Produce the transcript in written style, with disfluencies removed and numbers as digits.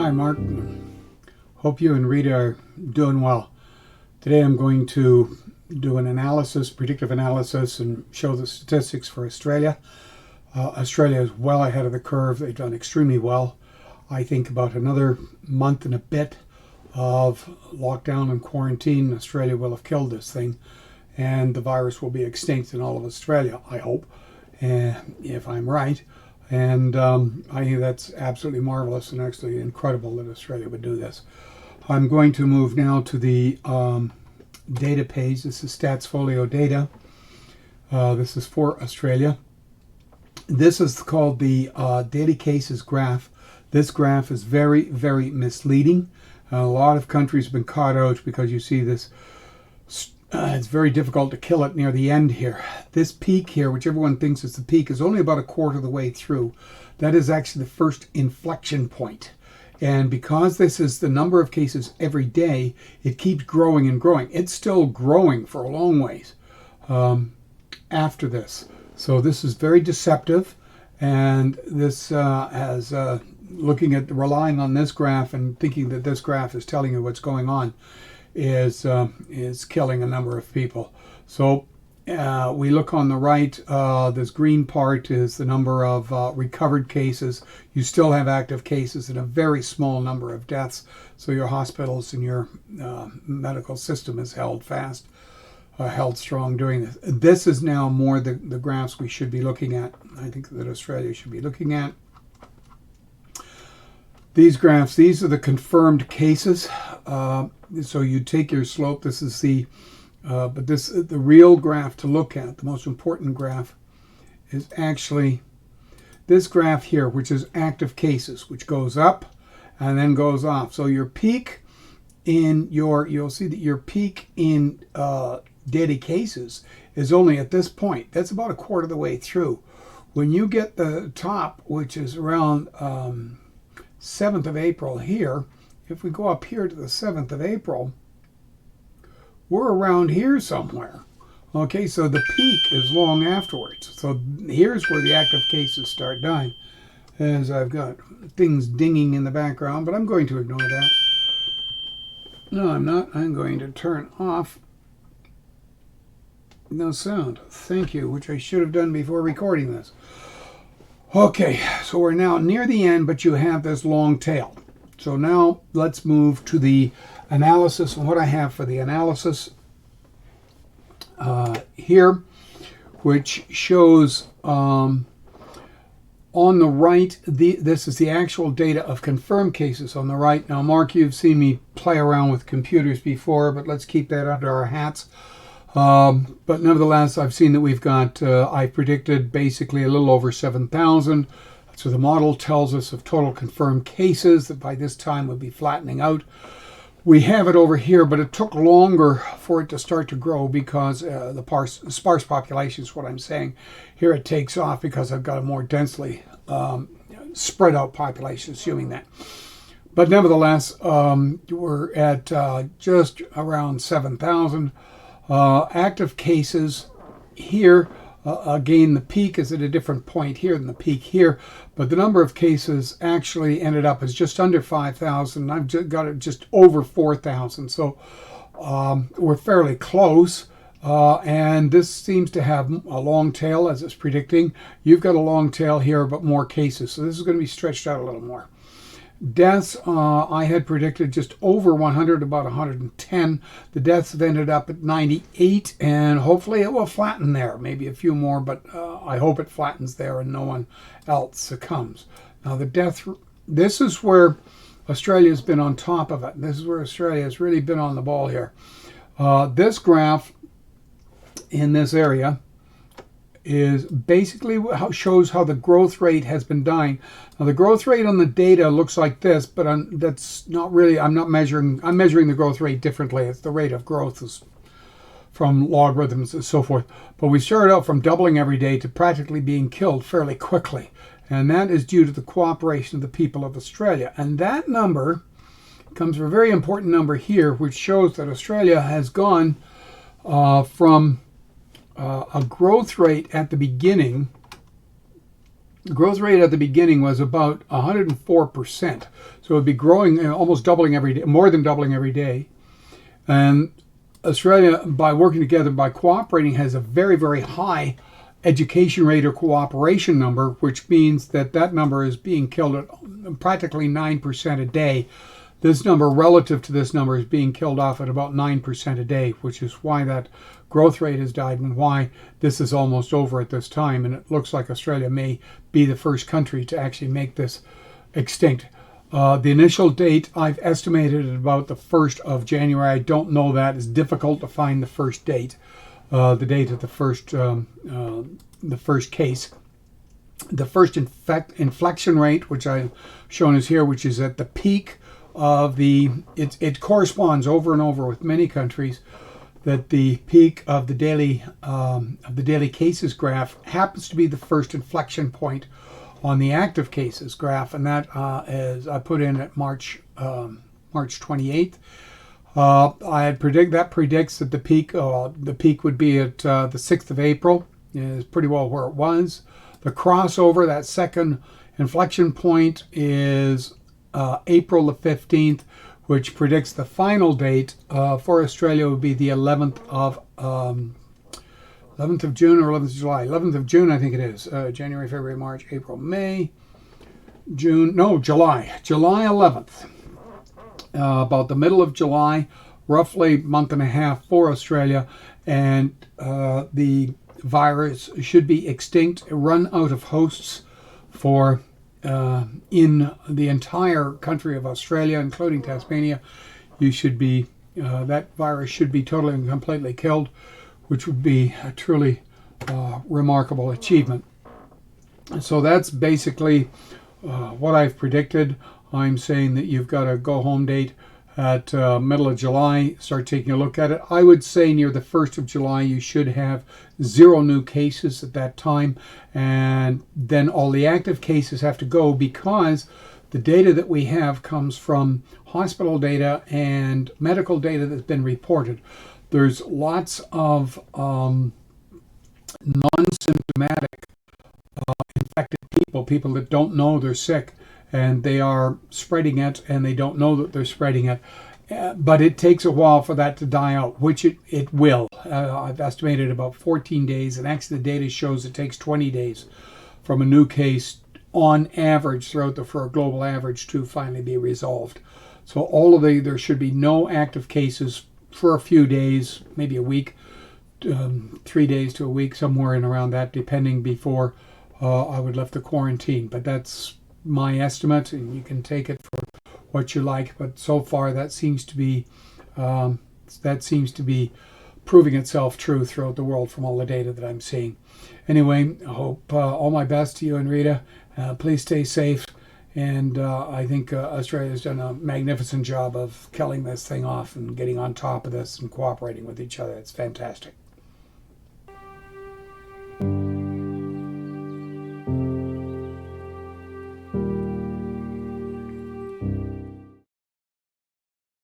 Hi, Mark. Hope you and Rita are doing well. Today I'm going to do an analysis, predictive analysis, and show the statistics for Australia. Australia is well ahead of the curve. They've done extremely well. I think about another month and a bit of lockdown and quarantine, Australia will have killed this thing, and the virus will be extinct in all of Australia, I hope, if I'm right. And I think that's absolutely marvelous and actually incredible that Australia would do this. I'm going to move now to the data page. This is Statsfolio data. This is for Australia. This is called the daily cases graph. This graph is very, very misleading. A lot of countries have been caught out because you see this. It's very difficult to kill it near the end here. This peak here, which everyone thinks is the peak, is only about a quarter of the way through. That is actually the first inflection point. And because this is the number of cases every day, it keeps growing and growing. It's still growing for a long ways after this. So this is very deceptive. And this relying on this graph and thinking that this graph is telling you what's going on is killing a number of people. So we look on the right, this green part is the number of recovered cases. You still have active cases and a very small number of deaths. So your hospitals and your medical system is held fast, held strong during this. This is now more the graphs we should be looking at. I think that Australia should be looking at. These graphs, these are the confirmed cases. So you take your slope. This is the real graph to look at. The most important graph is actually this graph here, which is active cases, which goes up and then goes off. So your peak in you'll see that your peak in daily cases is only at this point. That's about a quarter of the way through. When you get the top, which is around 7th of April here, if we go up here to the 7th of April, we're around here somewhere. Okay, so the peak is long afterwards. So here's where the active cases start dying. As I've got things dinging in the background, but I'm going to ignore that. No, I'm not. I'm going to turn off no sound. Thank you, which I should have done before recording this. Okay, so we're now near the end, but you have this long tail. So now let's move to the analysis. And what I have for the analysis here, which shows on the right, this is the actual data of confirmed cases on the right. Now, Mark, you've seen me play around with computers before, but let's keep that under our hats. But nevertheless, I've seen that we've got, I predicted basically a little over 7,000. So the model tells us of total confirmed cases that by this time would be flattening out. We have it over here, but it took longer for it to start to grow because the sparse population is what I'm saying. Here it takes off because I've got a more densely spread out population, assuming that. But nevertheless, we're at just around 7,000. Active cases here, again, the peak is at a different point here than the peak here, but the number of cases actually ended up as just under 5,000. I've just got it just over 4,000, so we're fairly close, and this seems to have a long tail as it's predicting. You've got a long tail here, but more cases, so this is going to be stretched out a little more. Deaths, I had predicted just over 100, about 110. The deaths have ended up at 98, and hopefully it will flatten there. Maybe a few more, but I hope it flattens there and no one else succumbs. Now the death, this is where Australia's been on top of it. This is where Australia has really been on the ball here. This graph in this area is basically shows how the growth rate has been dying. Now the growth rate on the data looks like this, but that's not really, I'm measuring the growth rate differently. It's the rate of growth is from logarithms and so forth. But we started out from doubling every day to practically being killed fairly quickly. And that is due to the cooperation of the people of Australia. And that number comes from a very important number here, which shows that Australia has gone from a growth rate at the beginning growth rate at the beginning was about 104%. So it would be growing, almost doubling every day, more than doubling every day. And Australia, by working together, by cooperating, has a very, very high education rate or cooperation number, which means that that number is being killed at practically 9% a day. This number, relative to this number, is being killed off at about 9% a day, which is why that growth rate has died and why this is almost over at this time. And it looks like Australia may be the first country to actually make this extinct. The initial date I've estimated at about the 1st of January. I don't know that. It's difficult to find the first date, the date of the first case. The first inflection rate, which I've shown is here, which is at the peak of it corresponds over and over with many countries, that the peak of the daily cases graph happens to be the first inflection point on the active cases graph, and that is I put in at March 28th. That predicts that the peak would be at the 6th of April. Is pretty well where it was. The crossover, that second inflection point, is April the 15th, which predicts the final date for Australia would be the 11th of June or 11th of July. 11th of June, I think it is. January, February, March, April, May, June. No, July. July 11th. About the middle of July, roughly month and a half for Australia, and the virus should be extinct, run out of hosts for in the entire country of Australia, including Tasmania. That virus should be totally and completely killed, which would be a truly remarkable achievement. So that's basically what I've predicted. I'm saying that you've got a go-home date at middle of July. Start taking a look at it. I would say near the 1st of July you should have 0 new cases at that time, and then all the active cases have to go, because the data that we have comes from hospital data and medical data that's been reported. There's lots of non-symptomatic infected people that don't know they're sick, and they are spreading it, and they don't know that they're spreading it. But it takes a while for that to die out, which it will. I've estimated about 14 days, and actually the data shows it takes 20 days from a new case on average for a global average to finally be resolved. So there should be no active cases for a few days, maybe a week, 3 days to a week, somewhere in around that, depending, before I would lift the quarantine. But that's my estimate, and you can take it for what you like. But so far, that seems to be proving itself true throughout the world from all the data that I'm seeing. Anyway, I hope all my best to you and Rita. Please stay safe. And I think Australia's done a magnificent job of killing this thing off and getting on top of this and cooperating with each other. It's fantastic.